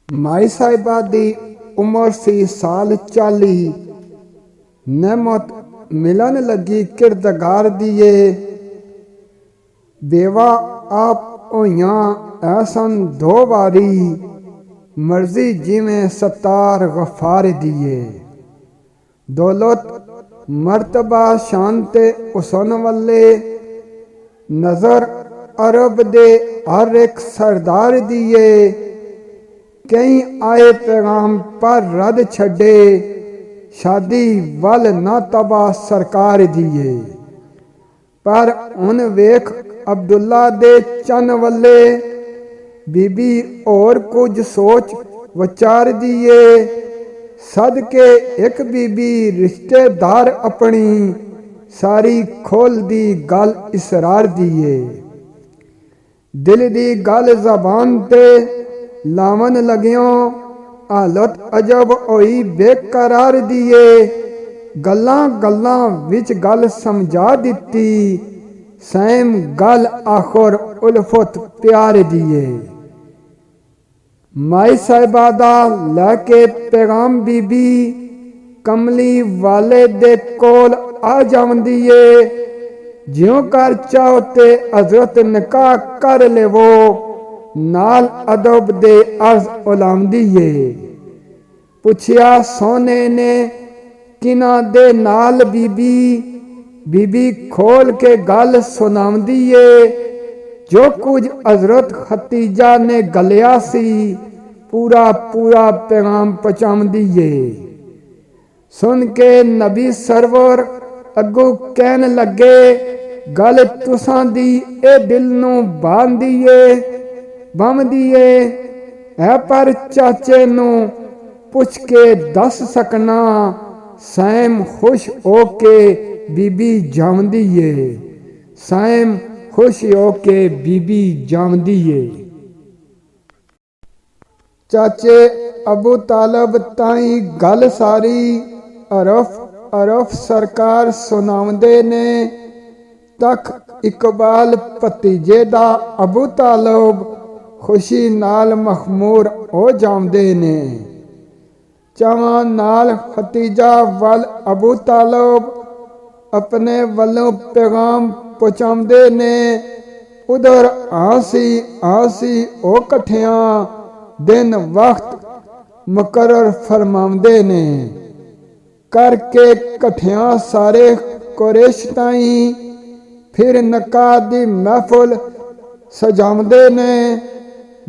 माई साहिबा दी उम्र सी साल 40। नहमत मिलन लगी किरदगार दिए। बेवा आप होइयां ऐसन दो वारी, मर्जी जिमें सत्तार गफार दिए। दौलत मर्तबा शानते उसन वाले, नजर अरब दे हर एक सरदार दिए। कई आए पैगाम पर रद छड़े, शादी वल ना तबा सरकार दिए। पर उन वेख अब्दुल्ला दे चन वल्ले, बीबी और कुछ सोच विचार दिए। सदके एक बीबी रिश्तेदार अपनी, सारी खोल दी गल इसरार दिए। दिल दी गल जबान ते लावन लग्यों, हालत अजब होई बेकरार दिए। गल्लां गल्लां विच गल समझा दिती, सैम गल आखर उल्फत प्यार दिए। माई साहिबा दा लैके पैगाम बीबी, कमली वाले दे कोल आ जावंदी ए। ज्यों कर चाहो ते हजरत निकाह कर लेवो, नाल अदब दे अर्ज उलामदी ए। पुछया सोने ने किना दे नाल बीबी, बीबी खोल के गल सुनावदी ए। जो कुछ हजरत खतीजा ने गलिया सी, पूरा पूरा पैगाम पहुंचावदी ए। सुन के नबी सरवर अगू कहन लगे, गल तुसां दी ए दिल नू बांधी ए बमदी है। पर चाचे नू पुछ के दस सकना, सैम खुश हो के बीबी जावंदी है। सैम खुश हो के बीबी जावंदी है। चाचे अबू तालब ताई गल सारी अरफ अरफ सरकार सुनावंदे ने। तख इकबाल भतीजे दा अबू तालब खुशी नाल मखमूर हो जावंदे ने। चावां नाल खतीजा वल अबू तालब अपने वलों पैगाम पहुंचावंदे ने। उधर आसी ओ कठियां दिन वक्त मुकर्रर फरमावंदे ने। करके कठियां सारे कुरैश ताई, फिर निकाह दी महफिल सजावंदे ने।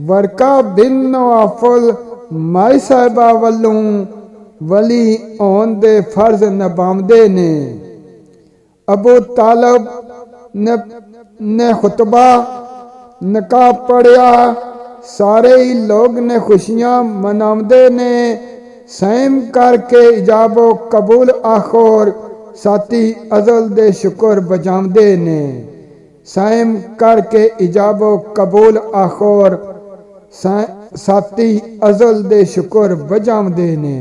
वरका बिन नवाफल माई साहिबा वल्लों वली होन दे फर्ज निभावंदे ने। अबू तालब ने खुतबा निकाह पढ़िया, सारे ही लोग ने खुशियां मनावंदे ने। सैम करके इजाबो कबूल आखोर, साथी अजल दे शुक्र बजावंदे ने। सैम करके इजाबो कबूल आखोर, साथी अजल दे शुक्र बजावंदे ने।